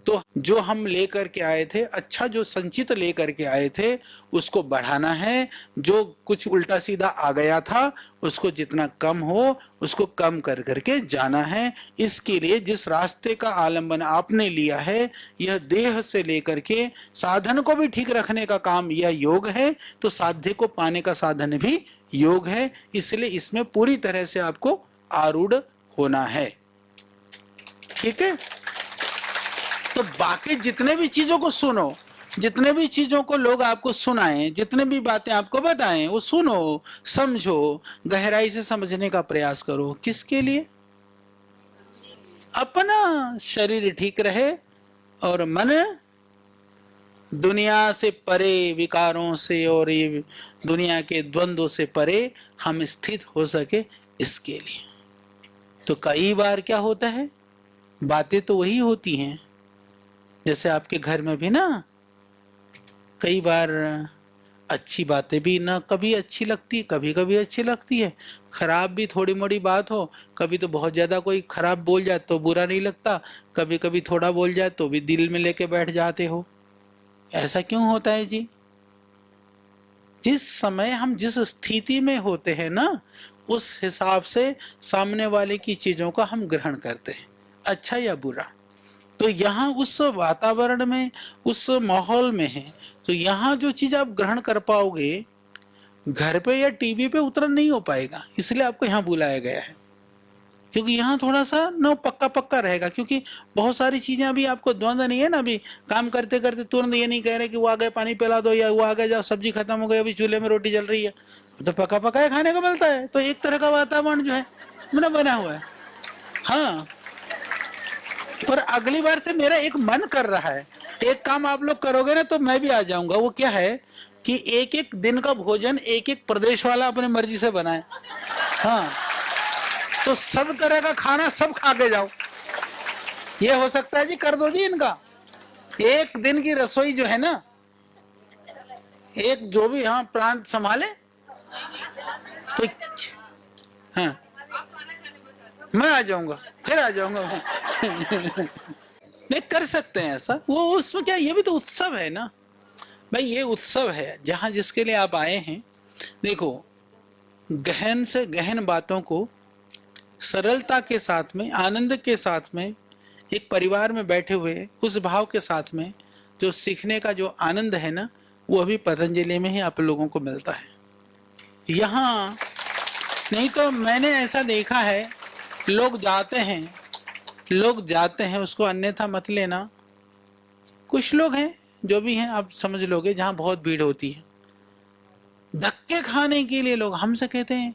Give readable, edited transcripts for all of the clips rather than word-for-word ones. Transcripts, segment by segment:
तो जो हम लेकर के आए थे, अच्छा जो संचित लेकर के आए थे, उसको बढ़ाना है। जो कुछ उल्टा सीधा आ गया था, उसको जितना कम हो उसको कम कर करके जाना है। इसके लिए जिस रास्ते का आलंबन आपने लिया है, यह देह से लेकर के साधन को भी ठीक रखने का काम यह योग है, तो साध्य को पाने का साधन भी योग है। इसलिए इसमें पूरी तरह से आपको आरूढ़ होना है। ठीक है, तो बाकी जितने भी चीजों को सुनो, जितने भी चीजों को लोग आपको सुनाएं, जितने भी बातें आपको बताएं, वो सुनो, समझो, गहराई से समझने का प्रयास करो। किसके लिए? अपना शरीर ठीक रहे और मन दुनिया से परे, विकारों से और ये दुनिया के द्वंद्वों से परे हम स्थित हो सके, इसके लिए। तो कई बार क्या होता है, बातें तो वही होती हैं, जैसे आपके घर में भी ना कई बार अच्छी बातें भी ना कभी अच्छी लगती, कभी कभी अच्छी लगती है। खराब भी थोड़ी मोड़ी बात हो, कभी तो बहुत ज्यादा कोई खराब बोल जाए तो बुरा नहीं लगता, कभी कभी थोड़ा बोल जाए तो भी दिल में लेके बैठ जाते हो। ऐसा क्यों होता है जी? जिस समय हम जिस स्थिति में होते हैं ना, उस हिसाब से सामने वाले की चीजों का हम ग्रहण करते हैं, अच्छा या बुरा। तो यहाँ उस वातावरण में, उस माहौल में है, तो यहाँ जो चीज आप ग्रहण कर पाओगे, घर पे या टीवी पे उतना नहीं हो पाएगा। इसलिए आपको यहाँ बुलाया गया है, क्योंकि यहाँ थोड़ा सा न पक्का पक्का रहेगा। क्योंकि बहुत सारी चीजें अभी आपको द्वंद्व नहीं है ना, अभी काम करते करते तुरंत ये नहीं कह रहे कि वो आ गए पानी पिला दो, या वो आ गए जाओ सब्जी खत्म हो गई, अभी चूल्हे में रोटी जल रही है, तो पका पका है खाने को मिलता है। तो एक तरह का वातावरण जो है बना हुआ है। हाँ, पर अगली बार से मेरा एक मन कर रहा है, एक काम आप लोग करोगे ना तो मैं भी आ जाऊंगा। वो क्या है कि एक एक दिन का भोजन एक एक प्रदेश वाला अपने मर्जी से बनाए। हाँ, तो सब तरह का खाना सब खा के जाओ। ये हो सकता है जी, कर दो जी इनका। एक दिन की रसोई जो है ना, एक जो भी हाँ प्रांत संभाले तो हाँ मैं आ जाऊंगा, फिर आ जाऊंगा। नहीं कर सकते हैं ऐसा, वो उसमें क्या, ये भी तो उत्सव है ना भाई, ये उत्सव है जहां जिसके लिए आप आए हैं। देखो, गहन से गहन बातों को सरलता के साथ में, आनंद के साथ में, एक परिवार में बैठे हुए उस भाव के साथ में जो सीखने का जो आनंद है ना, वो अभी पतंजलि में ही आप लोगों को मिलता है। यहाँ नहीं तो मैंने ऐसा देखा है, लोग जाते हैं, उसको अन्यथा मत लेना। कुछ लोग हैं जो भी हैं आप समझ लोगे, जहां बहुत भीड़ होती है, धक्के खाने के लिए लोग हमसे कहते हैं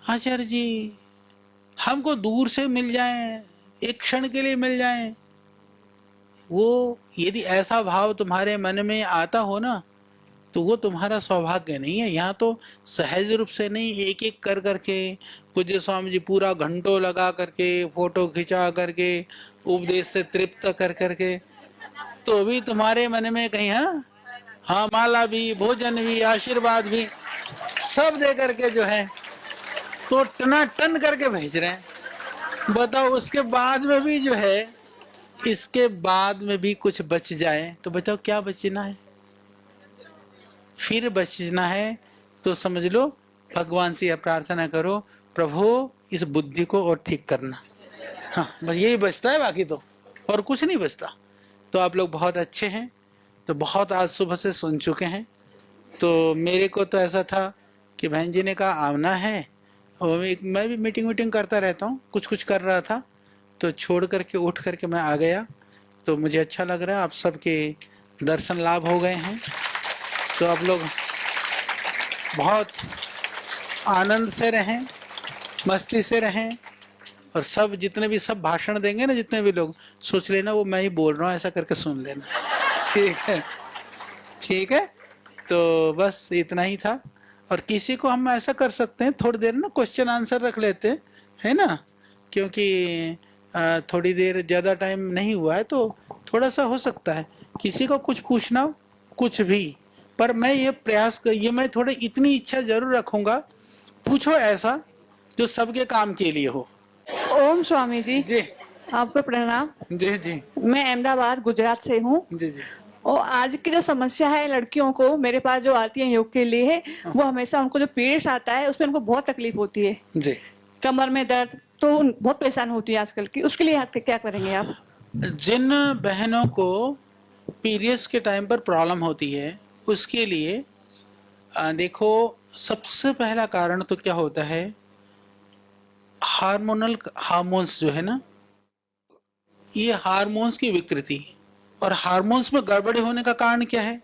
आचार्य जी हमको दूर से मिल जाए, एक क्षण के लिए मिल जाए। वो यदि ऐसा भाव तुम्हारे मन में आता हो ना, तो वो तुम्हारा सौभाग्य नहीं है। यहाँ तो सहज रूप से नहीं, एक एक कर करके पूज्य स्वामी जी पूरा घंटों लगा करके, फोटो खिंचा करके, उपदेश से तृप्त कर करके, तो भी तुम्हारे मन में कहीं हाँ माला भी, भोजन भी, आशीर्वाद भी सब दे करके जो है तो टनाटन करके भेज रहे हैं। बताओ, उसके बाद में भी जो है, इसके बाद में भी कुछ बच जाए तो बताओ क्या बचना है? फिर बचना है तो समझ लो भगवान से यह प्रार्थना करो, प्रभु इस बुद्धि को और ठीक करना। हाँ, बस यही बचता है, बाकी तो और कुछ नहीं बचता। तो आप लोग बहुत अच्छे हैं, तो बहुत आज सुबह से सुन चुके हैं। तो मेरे को तो ऐसा था कि बहन जी ने कहा आना है, और मैं भी मीटिंग करता रहता हूँ, कुछ कर रहा था, तो छोड़ करके उठ करके मैं आ गया। तो मुझे अच्छा लग रहा है, आप सबके दर्शन लाभ हो गए हैं। तो आप लोग बहुत आनंद से रहें, मस्ती से रहें, और सब जितने भी सब भाषण देंगे ना, जितने भी लोग, सोच लेना वो मैं ही बोल रहा हूँ, ऐसा करके सुन लेना। ठीक है, ठीक है। तो बस इतना ही था। और किसी को हम ऐसा कर सकते हैं, थोड़ी देर ना क्वेश्चन आंसर रख लेते हैं, है ना, क्योंकि थोड़ी देर ज़्यादा टाइम नहीं हुआ है, तो थोड़ा सा हो सकता है किसी को कुछ पूछना हो, कुछ भी। पर मैं ये मैं थोड़ी इतनी इच्छा जरूर रखूंगा, पूछो ऐसा जो सबके काम के लिए हो। ओम स्वामी जी। जी आपको प्रणाम। जी जी मैं अहमदाबाद गुजरात से हूँ। जी जी और आज की जो समस्या है लड़कियों को मेरे पास जो आती हैं योग के लिए, वो हमेशा उनको जो पीरियड्स आता है उसमें उनको बहुत तकलीफ होती है, जी। कमर में दर्द, तो बहुत परेशान होती है आजकल की। उसके लिए आप क्या करेंगे आप? जिन बहनों को पीरियड्स के टाइम पर प्रॉब्लम होती है उसके लिए देखो, सबसे पहला कारण तो क्या होता है, हार्मोन्स जो है ना, ये हार्मोन्स की विकृति। और हार्मोन्स में गड़बड़ी होने का कारण क्या है?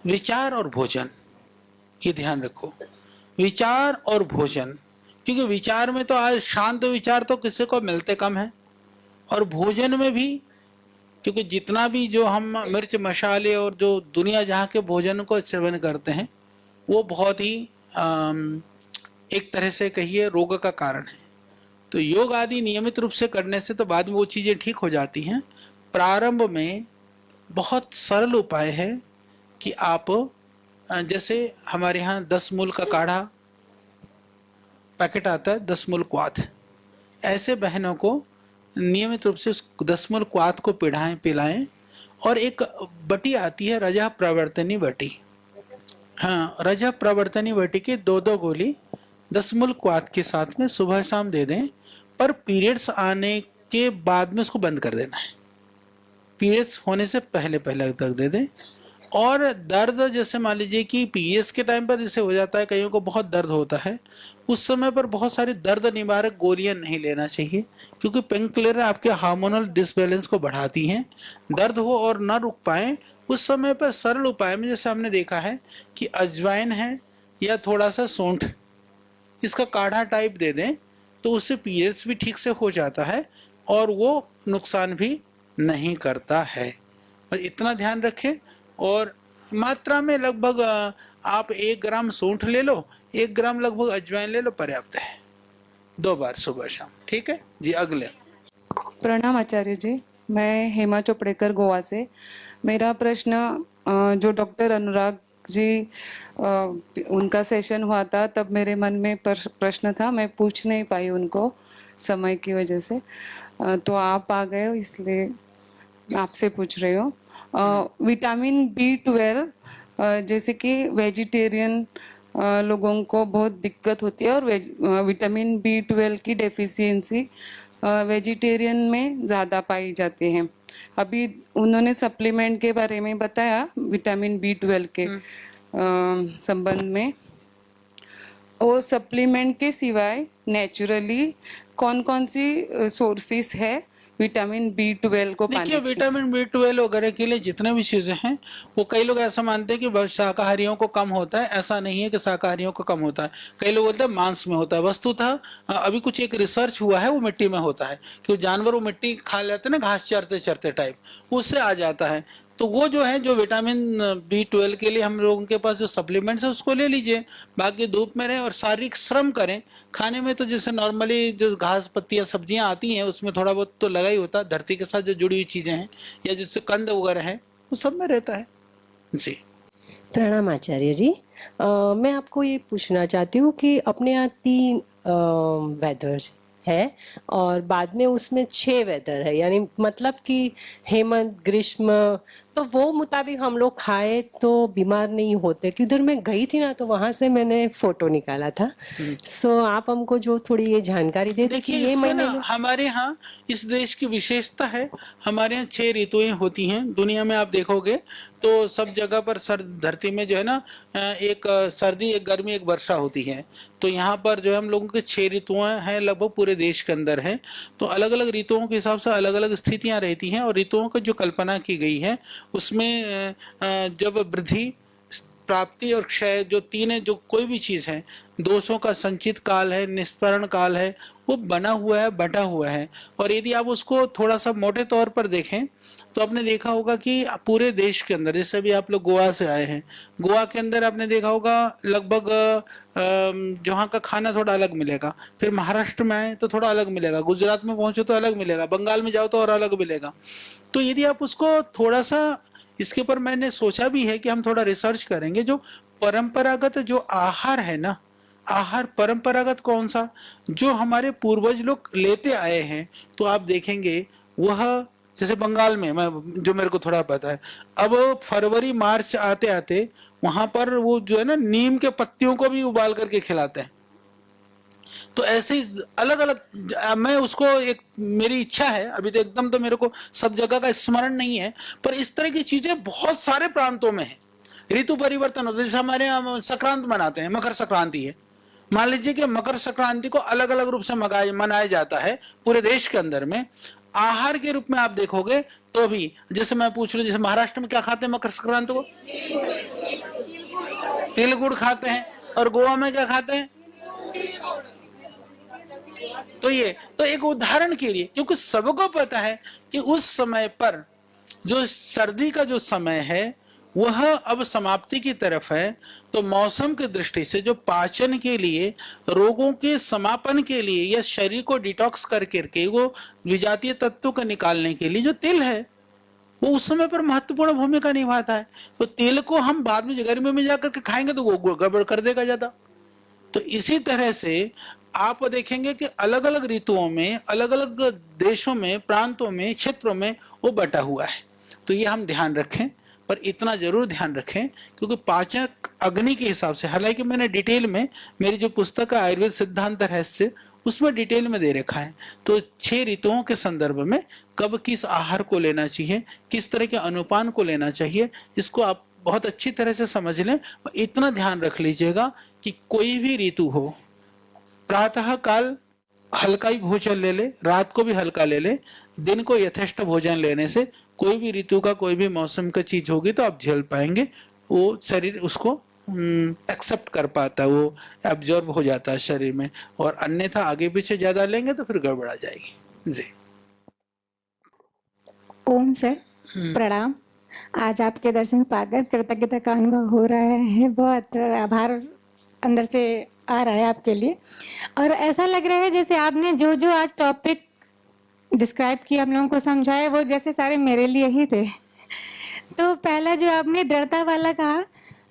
विचार और भोजन। ये ध्यान रखो, विचार और भोजन। क्योंकि विचार में तो आज शांत विचार तो किसी को मिलते कम है, और भोजन में भी, क्योंकि जितना भी जो हम मिर्च मसाले और जो दुनिया जहाँ के भोजन को सेवन करते हैं वो बहुत ही एक तरह से कहिए रोग का कारण है। तो योग आदि नियमित रूप से करने से तो बाद में वो चीज़ें ठीक हो जाती हैं। प्रारंभ में बहुत सरल उपाय है कि आप जैसे हमारे यहाँ 10 मूल का काढ़ा पैकेट आता है, 10 मूल क्वाथ, ऐसे बहनों को नियमित रूप से उस 10 मूल क्वाथ को पिलाएं। और एक बटी आती है रजा प्रवर्तनी बटी, हाँ, रजा प्रवर्तनी बटी की 2-2 गोली 10 मूल क्वाथ के साथ में सुबह शाम दे दें। पर पीरियड्स आने के बाद में उसको बंद कर देना है, पीरियड्स होने से पहले पहले तक दे दें। और दर्द, जैसे मान लीजिए कि पीरियड्स के टाइम पर जैसे हो जाता है, कईयों को बहुत दर्द होता है, उस समय पर बहुत सारी दर्द निवारक गोलियां नहीं लेना चाहिए, क्योंकि पेन किलर आपके हार्मोनल डिसबैलेंस को बढ़ाती हैं। दर्द हो और ना रुक पाए उस समय पर सरल उपाय में जैसे हमने देखा है कि अजवाइन है या थोड़ा सा सौंठ, इसका काढ़ा टाइप दे दें तो उससे पीरियड्स भी ठीक से हो जाता है और वो नुकसान भी नहीं करता है। बस इतना ध्यान रखें। और मात्रा में लगभग आप 1 ग्राम सौंठ ले लो, 1 ग्राम लगभग अजवाइन ले लो, पर्याप्त है। 2 बार सुबह शाम, ठीक है जी। अगले। प्रणाम आचार्य जी, मैं हेमा चोपड़ेकर गोवा से। मेरा प्रश्न जो डॉक्टर अनुराग जी उनका सेशन हुआ था तब मेरे मन में प्रश्न था, मैं पूछ नहीं पाई उनको समय की वजह से। तो आप आ गए हो इसलिए आपसे पूछ रही हूँ। विटामिन B12 जैसे कि वेजिटेरियन लोगों को बहुत दिक्कत होती है, और विटामिन B12 की डेफिशिएंसी वेजिटेरियन में ज़्यादा पाई जाती है। अभी उन्होंने सप्लीमेंट के बारे में बताया विटामिन B12 के संबंध में। और सप्लीमेंट के सिवाय नेचुरली कौन कौन सी सोर्सेस है विटामिन B12 को पाने देखिए, की? विटामिन B12 वगैरह के लिए जितने भी चीज़ें हैं, वो कई लोग ऐसा मानते हैं कि शाकाहारियों को कम होता है। ऐसा नहीं है कि शाकाहारियों को कम होता है। कई लोग बोलते हैं मांस में होता है। वस्तुतः अभी कुछ एक रिसर्च हुआ है, वो मिट्टी में होता है, कि जानवर वो मिट्टी खा लेते हैं ना, घास चरते चरते टाइप, उससे आ जाता है। तो वो जो है, जो विटामिन B12 के लिए हम लोगों के पास जो सप्लीमेंट्स है उसको ले लीजिए। बाकी धूप में रहें और शारीरिक श्रम करें। खाने में तो जैसे नॉर्मली जो घास पत्तियां सब्जियां आती हैं उसमें थोड़ा बहुत तो लगा ही होता है, धरती के साथ जो जुड़ी हुई चीजें हैं या जिससे कंद वगैरह है वो सब में रहता है जी। प्रणाम आचार्य जी। मैं आपको ये पूछना चाहती हूँ कि अपने यहाँ 3 वेदर है और बाद में उसमें 6 वेदर है, यानी मतलब कि हेमंत ग्रीष्म, तो वो मुताबिक हम लोग खाए तो बीमार नहीं होते। कि उधर मैं गई थी ना, तो वहां से मैंने फोटो निकाला था। सो आप हमको जो थोड़ी ये जानकारी दे देखिए, ये इसमें ना महीने में हमारे यहाँ इस देश की विशेषता है, हमारे यहाँ 6 ऋतुएं होती हैं। दुनिया में आप देखोगे तो सब जगह पर धरती में जो है ना, एक सर्दी, एक गर्मी, एक वर्षा होती है। तो यहाँ पर जो है हम लोगों के 6 ऋतुएं हैं लगभग पूरे देश के अंदर है। तो अलग अलग ऋतुओं के हिसाब से अलग अलग स्थितियां रहती हैं, और ऋतुओं की जो कल्पना की गई है उसमें जब वृद्धि, प्राप्ति और क्षय, जो 3 है, जो कोई भी चीज है, दोषों का संचित काल है, निस्तरण काल है, वो बना हुआ है, बटा हुआ है। और यदि आप उसको थोड़ा सा मोटे तौर पर देखें तो आपने देखा होगा कि पूरे देश के अंदर, जैसे भी आप लोग गोवा से आए हैं, गोवा के अंदर आपने देखा होगा लगभग जहाँ का खाना थोड़ा अलग मिलेगा। फिर महाराष्ट्र में आए तो थोड़ा अलग मिलेगा, गुजरात में पहुंचे तो अलग मिलेगा, बंगाल में जाओ तो और अलग मिलेगा। तो यदि आप उसको थोड़ा सा, इसके ऊपर मैंने सोचा भी है कि हम थोड़ा रिसर्च करेंगे। जो परंपरागत जो आहार है ना, आहार परंपरागत कौन सा, जो हमारे पूर्वज लोग लेते आए हैं, तो आप देखेंगे वह, जैसे बंगाल में, मैं जो मेरे को थोड़ा पता है, अब फरवरी मार्च आते आते वहां पर वो जो है ना नीम के पत्तियों को भी उबाल करके खिलाते हैं। तो ऐसे अलग अलग, मैं उसको, एक मेरी इच्छा है, अभी तो एकदम तो मेरे को सब जगह का स्मरण नहीं है, पर इस तरह की चीजें बहुत सारे प्रांतों में है। ऋतु परिवर्तन होता है, जैसे हमारे यहाँ संक्रांत मनाते हैं, मकर संक्रांति है, मान लीजिए कि मकर संक्रांति को अलग अलग रूप से मनाया जाता है पूरे देश के अंदर में। आहार के रूप में आप देखोगे तो भी, जैसे मैं पूछ लूं, जैसे महाराष्ट्र में क्या खाते हैं मकर संक्रांति को? तिल गुड़ खाते हैं। और गोवा में क्या खाते हैं? तो ये तो एक उदाहरण के लिए, क्योंकि सबको पता है कि उस समय पर जो सर्दी का जो समय है वह अब समाप्ति की तरफ है, तो मौसम की दृष्टि से जो पाचन के लिए, रोगों के समापन के लिए, या शरीर को डिटॉक्स करके वो विजातीय तत्वों को निकालने के लिए जो तिल है वो उस समय पर महत्वपूर्ण भूमिका निभाता है। तो तिल को हम बाद में गर्मी में जाकर के खाएंगे तो वो गड़बड़ कर देगा ज्यादा। तो इसी तरह से आप देखेंगे कि अलग अलग ऋतुओं में, अलग अलग देशों में, प्रांतों में, क्षेत्रों में वो बटा हुआ है। तो ये हम ध्यान रखें, पर इतना जरूर ध्यान रखें क्योंकि पाचक अग्नि के हिसाब से, हालांकि मैंने डिटेल में मेरी जो पुस्तक है आयुर्वेद सिद्धांत रहस्य, उसमें डिटेल में दे रखा है। तो 6 ऋतुओं के संदर्भ में कब किस आहार को लेना चाहिए, किस तरह के अनुपान को लेना चाहिए, इसको आप बहुत अच्छी तरह से समझ लें। इतना ध्यान रख लीजिएगा कि कोई भी ऋतु हो, प्रातः काल हल्का ही भोजन ले ले, रात को भी हल्का ले ले, दिन को यथेष्ट भोजन लेने से कोई भी ऋतु का, कोई भी मौसम का चीज होगी तो आप झेल पाएंगे। वो शरीर उसको एक्सेप्ट कर पाता है, वो एब्जॉर्ब हो जाता है शरीर में। और अन्यथा आगे पीछे ज्यादा लेंगे तो फिर गड़बड़ा जाएगी। जी ओम सर, प्रणाम। आज आपके दर्शन पाकर कृतज्ञता का अनुभव हो रहा है, बहुत आभार अंदर से आ रहा है आपके लिए। और ऐसा लग रहा है जैसे आपने जो जो आज टॉपिक डिस्क्राइब किया, हम लोगों को समझाए, वो जैसे सारे मेरे लिए ही थे। तो पहला जो आपने दृढ़ता वाला कहा,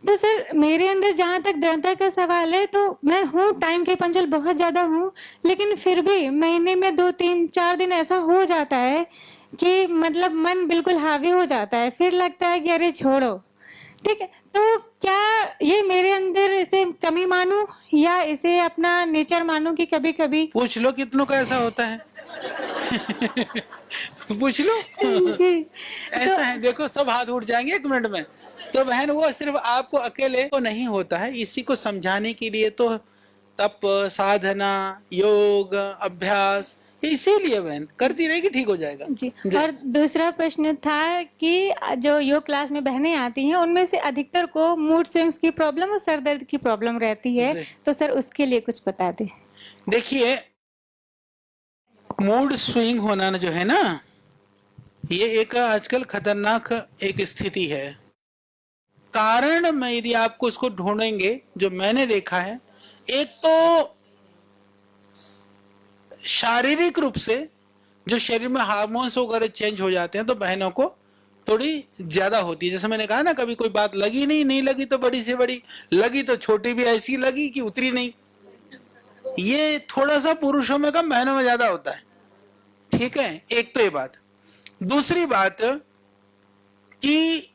तो सर मेरे अंदर जहाँ तक दृढ़ता का सवाल है, तो मैं हूँ टाइम के पंचल बहुत ज़्यादा हूँ, लेकिन फिर भी महीने में 2, 3, 4 दिन ऐसा हो जाता है कि मतलब मन बिल्कुल हावी हो जाता है, फिर लगता है कि अरे छोड़ो, ठीक है। तो क्या ये मेरे अंदर इसे कमी मानूं या इसे अपना नेचर मानूं कि कभी कभी? पूछ लो कितनों का ऐसा होता है। पूछ लो जी। ऐसा है, देखो सब हाथ उठ जाएंगे 1 मिनट में। तो बहन वो सिर्फ आपको अकेले को नहीं होता है, इसी को समझाने के लिए तो तप, साधना, योग, अभ्यास, इसीलिए बहन करती रहेगी, ठीक हो जाएगा। जी। और दूसरा प्रश्न था कि जो योग क्लास में बहनें आती हैं उनमें से अधिकतर को मूड स्विंग्स की प्रॉब्लम और सर दर्द की प्रॉब्लम रहती है, तो सर उसके लिए कुछ बता दें। देखिए, मूड स्विंग होना जो है ना, ये एक आजकल खतरनाक एक स्थिति है। कारण में यदि आपको इसको ढूंढेंगे, जो मैंने देखा है, एक तो शारीरिक रूप से जो शरीर में हार्मोन्स वगैरह चेंज हो जाते हैं, तो बहनों को थोड़ी ज्यादा होती है। जैसे मैंने कहा ना, कभी कोई बात लगी नहीं लगी तो बड़ी से बड़ी, लगी तो छोटी भी ऐसी लगी कि उतरी नहीं। ये थोड़ा सा पुरुषों में कम, बहनों में ज्यादा होता है, ठीक है। एक तो ये बात। दूसरी बात कि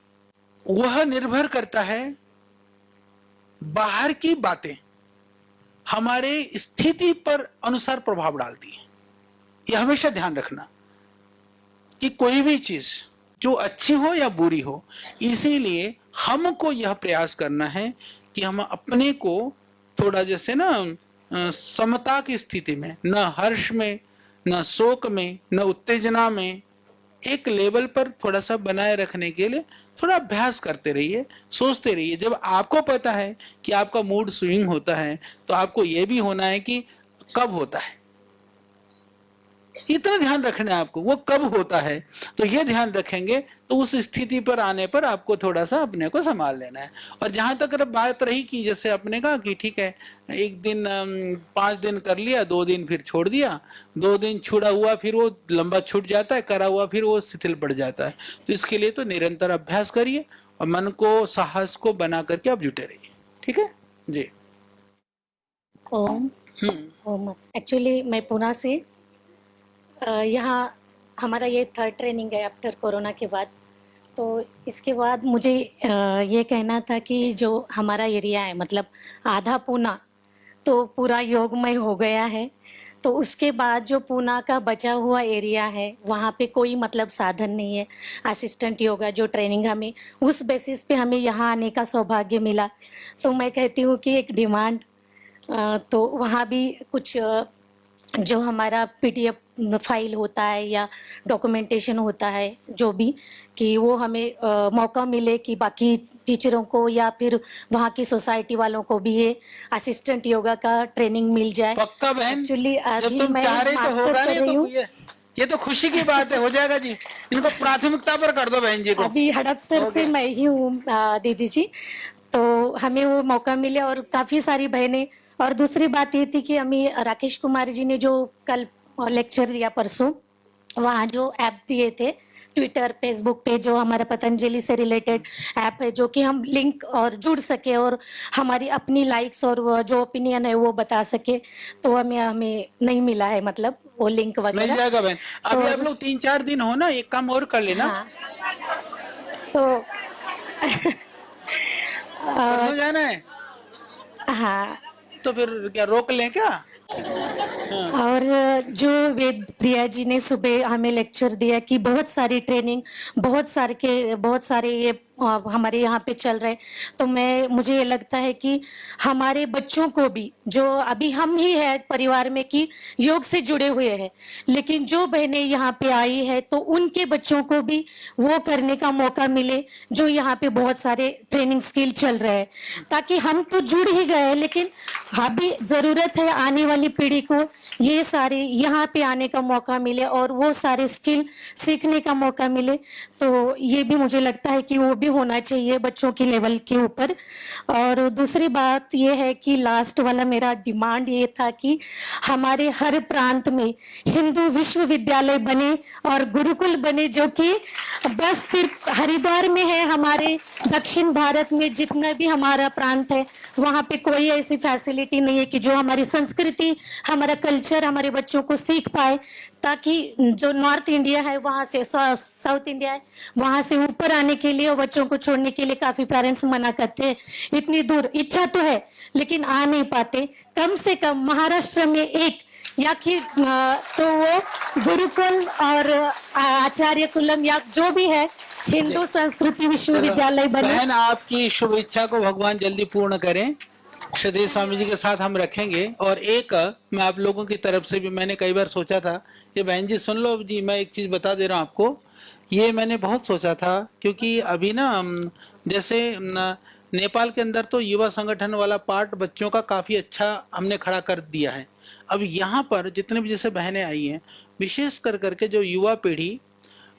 वह निर्भर करता है, बाहर की बातें हमारे स्थिति पर अनुसार प्रभाव डालती है। यह हमेशा ध्यान रखना कि कोई भी चीज जो अच्छी हो या बुरी हो, इसीलिए हमको यह प्रयास करना है कि हम अपने को थोड़ा, जैसे ना समता की स्थिति में, न हर्ष में, न शोक में, न उत्तेजना में, एक लेवल पर थोड़ा सा बनाए रखने के लिए थोड़ा अभ्यास करते रहिए, सोचते रहिए। जब आपको पता है कि आपका मूड स्विंग होता है, तो आपको यह भी होना है कि कब होता है, इतना ध्यान रखना है आपको, वो कब होता है। तो ये ध्यान रखेंगे तो उस स्थिति पर आने पर आपको थोड़ा सा अपने को संभाल लेना है। और जहां तक बात रही कि जैसे आपने कहा कि ठीक है, एक दिन 5 दिन कर लिया, 2 दिन फिर छोड़ दिया, 2 दिन छुड़ा हुआ फिर वो लंबा छूट जाता है, करा हुआ फिर वो शिथिल पड़ जाता है। तो इसके लिए तो निरंतर अभ्यास करिए और मन को, साहस को बना करके आप जुटे रहिए, ठीक है जी। ओम ओम एक्चुअली मैं पुणे से यहाँ हमारा ये 3rd ट्रेनिंग है आफ्टर कोरोना के बाद। तो इसके बाद मुझे ये कहना था कि जो हमारा एरिया है मतलब आधा पुणे तो पूरा योगमय हो गया है, तो उसके बाद जो पुणे का बचा हुआ एरिया है वहाँ पे कोई मतलब साधन नहीं है। असिस्टेंट योगा जो ट्रेनिंग हमें उस बेसिस पे हमें यहाँ आने का सौभाग्य मिला। तो मैं कहती हूँ कि एक डिमांड तो वहाँ भी कुछ जो हमारा पीडीएफ फाइल होता है या डॉक्यूमेंटेशन होता है जो भी, कि वो हमें मौका मिले कि बाकी टीचरों को या फिर वहाँ की सोसाइटी वालों को भी ये असिस्टेंट योगा का ट्रेनिंग मिल जाए। पक्का बहन, एक्चुअली जब अभी तुम मैं चाह रहे तो मास्टर होगा कर नहीं रही तो हूँ। ये तो खुशी की बात है, हो जाएगा जी। इनको प्राथमिकता पर कर दो बहन जी को। अभी हड़पसर से मैं ही हूँ दीदी जी, तो हमें वो मौका मिले और काफी सारी बहनें। और दूसरी बात ये थी कि हमें राकेश कुमार जी ने जो कल लेक्चर दिया परसों, वहाँ जो ऐप दिए थे ट्विटर फेसबुक पे, जो हमारा पतंजलि से रिलेटेड ऐप है, जो कि हम लिंक और जुड़ सके और हमारी अपनी लाइक्स और वो जो ओपिनियन है वो बता सके, तो हमें नहीं मिला है मतलब वो लिंक मिल वगैरह। जाएगा बहन। अभी आप लोग 3-4 दिन हो ना, एक काम और कर लेना। हाँ तो परसों जाना है हाँ, तो फिर क्या रोक लें क्या? और जो वेद प्रिया जी ने सुबह हमें लेक्चर दिया कि बहुत सारी ट्रेनिंग बहुत सारे ये हमारे यहाँ पे चल रहे, तो मुझे ये लगता है कि हमारे बच्चों को भी, जो अभी हम ही है परिवार में कि योग से जुड़े हुए हैं, लेकिन जो बहनें यहाँ पे आई है तो उनके बच्चों को भी वो करने का मौका मिले जो यहाँ पे बहुत सारे ट्रेनिंग स्किल चल रहे हैं, ताकि हम तो जुड़ ही गए लेकिन अभी जरूरत है आने वाली पीढ़ी को ये सारे यहाँ पे आने का मौका मिले और वो सारे स्किल सीखने का मौका मिले। तो ये भी मुझे लगता है कि वो भी होना चाहिए बच्चों की लेवल के ऊपर। और दूसरी बात ये है कि लास्ट वाला मेरा डिमांड ये था कि हमारे हर प्रांत में हिंदू विश्वविद्यालय बने और गुरुकुल बने, जो कि बस सिर्फ हरिद्वार में है। हमारे दक्षिण भारत में जितना भी हमारा प्रांत है वहाँ पे कोई ऐसी फैसिलिटी नहीं है कि जो हमारी संस्कृति हमारा कल्चर हमारे बच्चों को सीख पाए, ताकि जो नॉर्थ इंडिया है वहाँ से साउथ इंडिया है वहाँ से ऊपर आने के लिए और बच्चों को छोड़ने के लिए काफी पेरेंट्स मना करते हैं। इतनी दूर इच्छा तो है लेकिन आ नहीं पाते। कम से कम महाराष्ट्र में एक या कि तो वो गुरुकुल और आचार्य कुलम या जो भी है हिंदू संस्कृति विश्वविद्यालय बने। बहन आपकी शुभ इच्छा को भगवान जल्दी पूर्ण करें। श्रीदेव स्वामी जी के साथ हम रखेंगे। और एक मैं आप लोगों की तरफ से भी मैंने कई बार सोचा था, ये बहन जी सुन लो जी, मैं एक चीज बता दे रहा हूँ आपको। ये मैंने बहुत सोचा था क्योंकि अभी ना जैसे नेपाल के अंदर तो युवा संगठन वाला पार्ट बच्चों का काफी अच्छा हमने खड़ा कर दिया है। अब यहाँ पर जितने भी जैसे बहनें आई हैं, विशेष कर करके जो युवा पीढ़ी,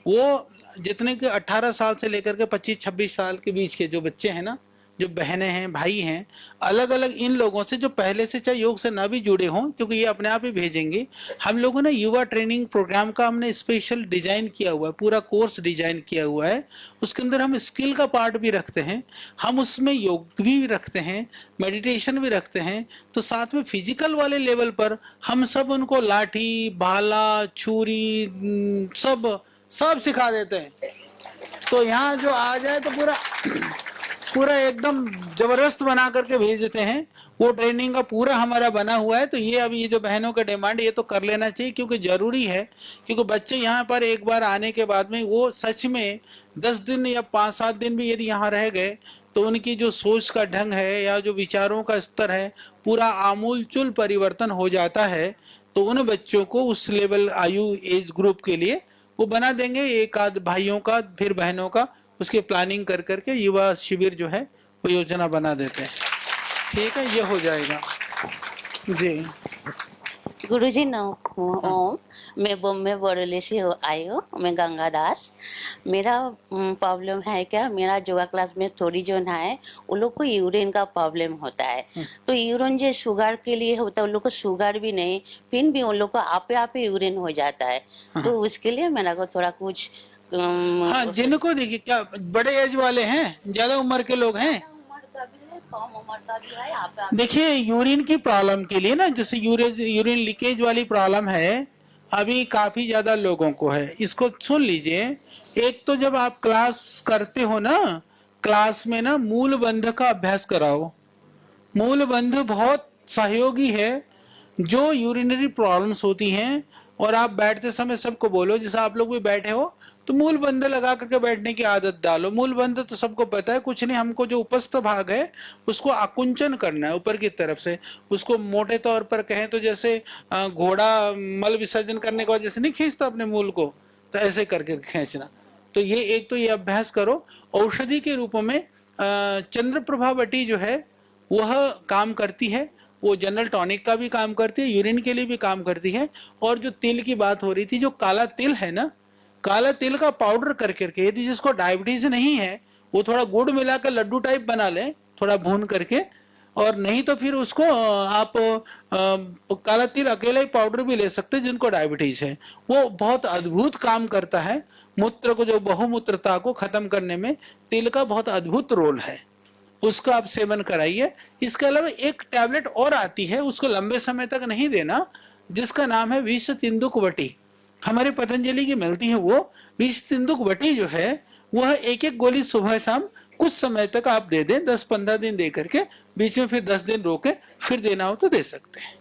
वो जितने के 18 साल से लेकर के 25-26 साल के बीच के जो बच्चे हैं ना, जो बहनें हैं भाई हैं, अलग अलग इन लोगों से जो पहले से चाहे योग से ना भी जुड़े हों, क्योंकि ये अपने आप ही भेजेंगे। हम लोगों ने युवा ट्रेनिंग प्रोग्राम का हमने स्पेशल डिजाइन किया हुआ है, पूरा कोर्स डिजाइन किया हुआ है। उसके अंदर हम स्किल का पार्ट भी रखते हैं, हम उसमें योग भी रखते हैं, मेडिटेशन भी रखते हैं। तो साथ में फिजिकल वाले लेवल पर हम सब उनको लाठी भाला छुरी सब सिखा देते हैं। तो यहाँ जो आ जाए तो पूरा एकदम जबरदस्त बना करके भेज देते हैं। वो ट्रेनिंग का पूरा हमारा बना हुआ है। तो ये अभी ये जो बहनों का डिमांड, ये तो कर लेना चाहिए क्योंकि जरूरी है। क्योंकि बच्चे यहाँ पर एक बार आने के बाद में वो सच में 10 दिन या 5-7 दिन भी यदि यहाँ रह गए तो उनकी जो सोच का ढंग है या जो विचारों का स्तर है पूरा आमूलचूल परिवर्तन हो जाता है। तो उन बच्चों को उस लेवल आयु एज ग्रुप के लिए वो बना देंगे। एक आध भाइयों का फिर बहनों का उसकी प्लानिंग कर करके युवा शिविर जो है वो योजना बना देते हैं। ठीक है, ये हो जाएगा जी। गुरुजी ओम, मैं बॉम्बे बरेली से आई हूँ। मैं गंगा दास। मेरा प्रॉब्लम है क्या, मेरा योगा क्लास में थोड़ी जो है उन लोग को यूरिन का प्रॉब्लम होता है। तो यूरिन जो शुगर के लिए होता है उन लोग को शुगर भी नहीं, फिर भी उन लोग को आप यूरिन हो जाता है। तो उसके लिए मेरा को थोड़ा कुछ हाँ, जिनको देखिए क्या बड़े एज वाले हैं, ज्यादा उम्र के लोग हैं? कम उम्र का भी है यहाँ पे। देखिए यूरिन की प्रॉब्लम के लिए ना, जैसे यूरिन लीकेज वाली प्रॉब्लम है, अभी काफी ज्यादा लोगों को है। इसको सुन लीजिए, एक तो जब आप क्लास करते हो ना, क्लास में ना मूल बंध का अभ्यास कराओ। मूल बंध बहुत सहयोगी है। जो यूरिनरी प्रॉब्लम्स होती हैं, और आप बैठते समय सबको बोलो, जैसे आप लोग भी बैठे हो तो मूल बंध लगा करके बैठने की आदत डालो। मूल बंध तो सबको पता है, कुछ नहीं, हमको जो उपस्थ भाग है उसको आकुंचन करना है ऊपर की तरफ से। उसको मोटे तौर पर कहें तो जैसे घोड़ा मल विसर्जन करने के बाद जैसे नहीं खींचता अपने मूल को, तो ऐसे करके खींचना। तो ये एक तो ये अभ्यास करो। औषधि के रूप में चंद्रप्रभा वटी जो है वह काम करती है। वो जनरल टॉनिक का भी काम करती है, यूरिन के लिए भी काम करती है। और जो तिल की बात हो रही थी, जो काला तिल है ना, काला तिल का पाउडर करके, यदि जिसको डायबिटीज नहीं है वो थोड़ा गुड़ मिलाकर लड्डू टाइप बना ले, थोड़ा भून करके। और नहीं तो फिर उसको आप काला तिल अकेला ही पाउडर भी ले सकते हैं जिनको डायबिटीज है। वो बहुत अद्भुत काम करता है। मूत्र को, जो बहुमूत्रता को खत्म करने में तिल का बहुत अद्भुत रोल है। उसका आप सेवन कराइए। इसके अलावा एक टैबलेट और आती है, उसको लंबे समय तक नहीं देना, जिसका नाम है विष तिंदुक वटी। हमारे पतंजलि की मिलती है वो विष तिंदुक वटी जो है, वह एक एक गोली सुबह शाम कुछ समय तक आप दे दें, 10-15 दिन दे करके, बीच में फिर 10 दिन रोके, फिर देना हो तो दे सकते हैं।